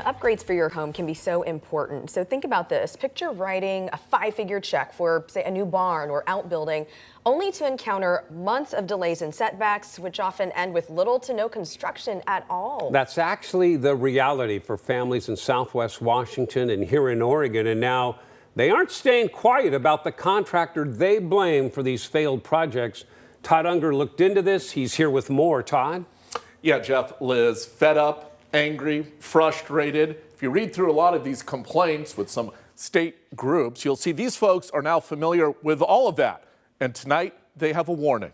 Upgrades for your home can be so important. So think about this. Picture writing a 5-figure check for, say, a new barn or outbuilding, only to encounter months of delays and setbacks, which often end with little to no construction at all. That's actually the reality for families in Southwest Washington and here in Oregon. And now they aren't staying quiet about the contractor they blame for these failed projects. Todd Unger looked into this. He's here with more. Todd? Yeah, Jeff, Liz, fed up, angry, frustrated. If you read through a lot of these complaints with some state groups, you'll see these folks are now familiar with all of that. And tonight, they have a warning.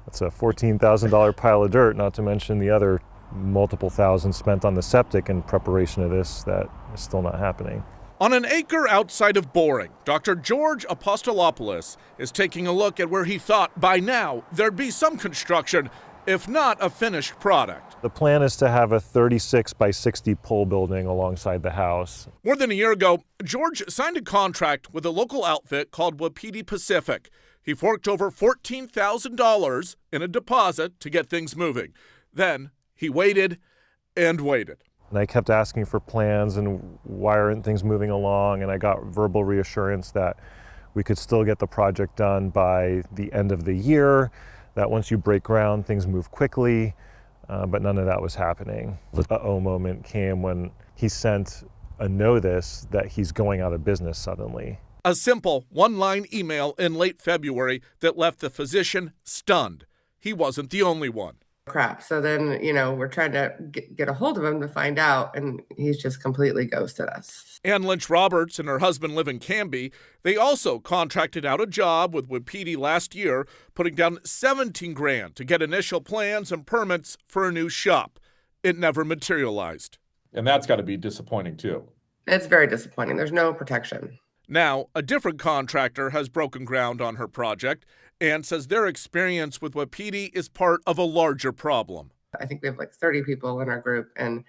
That's a $14,000 pile of dirt, not to mention the other multiple thousands spent on the septic in preparation of this that is still not happening. On an acre outside of Boring, Dr. George Apostolopoulos is taking a look at where he thought by now there'd be some construction, if not a finished product. The plan is to have a 36 by 60 pole building alongside the house. More than a year ago, George signed a contract with a local outfit called Wapiti Pacific. He forked over $14,000 in a deposit to get things moving. Then he waited and waited. And I kept asking for plans and why aren't things moving along, and I got verbal reassurance that we could still get the project done by the end of the year, that once you break ground, things move quickly. But none of that was happening. The uh-oh moment came when he sent a notice that he's going out of business suddenly. A simple one-line email in late February that left the physician stunned. He wasn't the only one. Crap. So then, we're trying to get a hold of him to find out, and he's just completely ghosted us. Ann Lynch Roberts and her husband live in Canby. They also contracted out a job with Wapiti last year, putting down $17,000 to get initial plans and permits for a new shop. It never materialized. And that's got to be disappointing, too. It's very disappointing. There's no protection. Now, a different contractor has broken ground on her project and says their experience with Wapiti is part of a larger problem. I think we have like 30 people in our group, and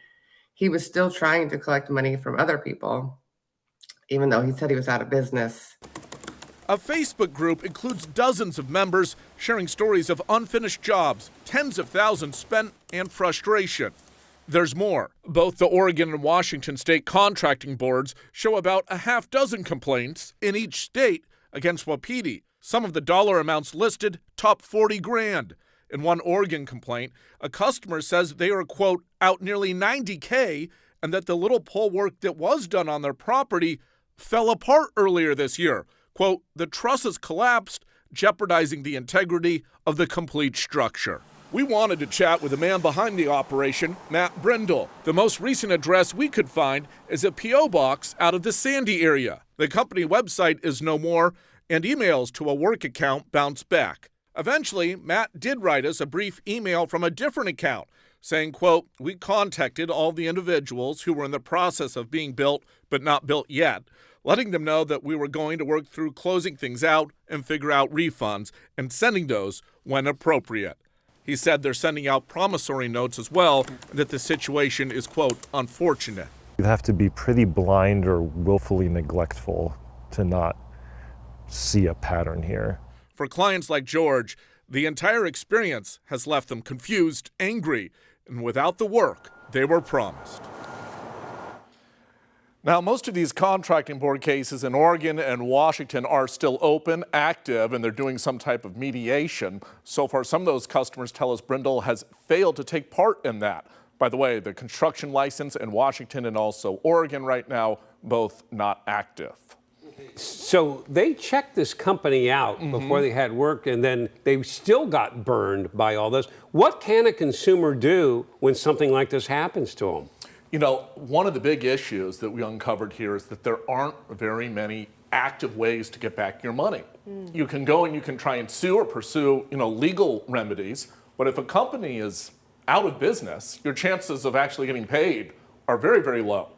he was still trying to collect money from other people, even though he said he was out of business. A Facebook group includes dozens of members sharing stories of unfinished jobs, tens of thousands spent, and frustration. There's more. Both the Oregon and Washington state contracting boards show about a half dozen complaints in each state against Wapiti. Some of the dollar amounts listed top $40,000. In one Oregon complaint, a customer says they are, quote, out nearly $90,000 and that the little pole work that was done on their property fell apart earlier this year. Quote, the trusses collapsed, jeopardizing the integrity of the complete structure. We wanted to chat with the man behind the operation, Matt Brindle. The most recent address we could find is a P.O. box out of the Sandy area. The company website is no more, and emails to a work account bounce back. Eventually, Matt did write us a brief email from a different account saying, quote, we contacted all the individuals who were in the process of being built but not built yet, letting them know that we were going to work through closing things out and figure out refunds and sending those when appropriate. He said they're sending out promissory notes as well, and that the situation is, quote, unfortunate. You have to be pretty blind or willfully neglectful to not see a pattern here. For clients like George, the entire experience has left them confused, angry, and without the work they were promised. Now, most of these contracting board cases in Oregon and Washington are still open, active, and they're doing some type of mediation. So far, some of those customers tell us Brindle has failed to take part in that. By the way, the construction license in Washington and also Oregon right now, both not active. So they checked this company out before they had work, and then they still got burned by all this. What can a consumer do when something like this happens to them? You know, one of the big issues that we uncovered here is that there aren't very many active ways to get back your money. You can go and you can try and sue or pursue, legal remedies, but if a company is out of business, your chances of actually getting paid are very, very low.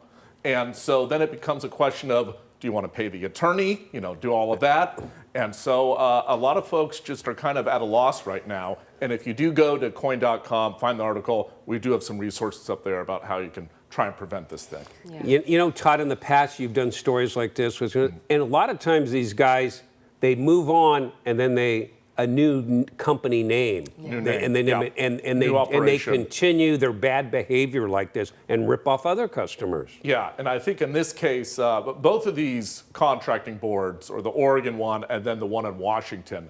And so then it becomes a question of, do you want to pay the attorney, do all of that? And so a lot of folks just are kind of at a loss right now. And if you do go to coin.com, find the article, we do have some resources up there about how you can try and prevent this thing. Yeah. Todd, in the past, you've done stories like this, and a lot of times these guys, they move on and then they a new company name, New They- name, and then yeah. and New they operation. continue their bad behavior like this and rip off other customers. Yeah, and I think in this case, both of these contracting boards, or the Oregon one and then the one in Washington,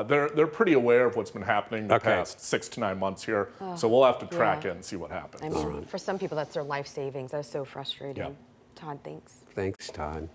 they're pretty aware of what's been happening the Okay. past 6 to 9 months here. So we'll have to track yeah. it and see what happens. I mean, for some people, that's their life savings. That's so frustrating. Yeah. Todd, thanks. Thanks, Todd.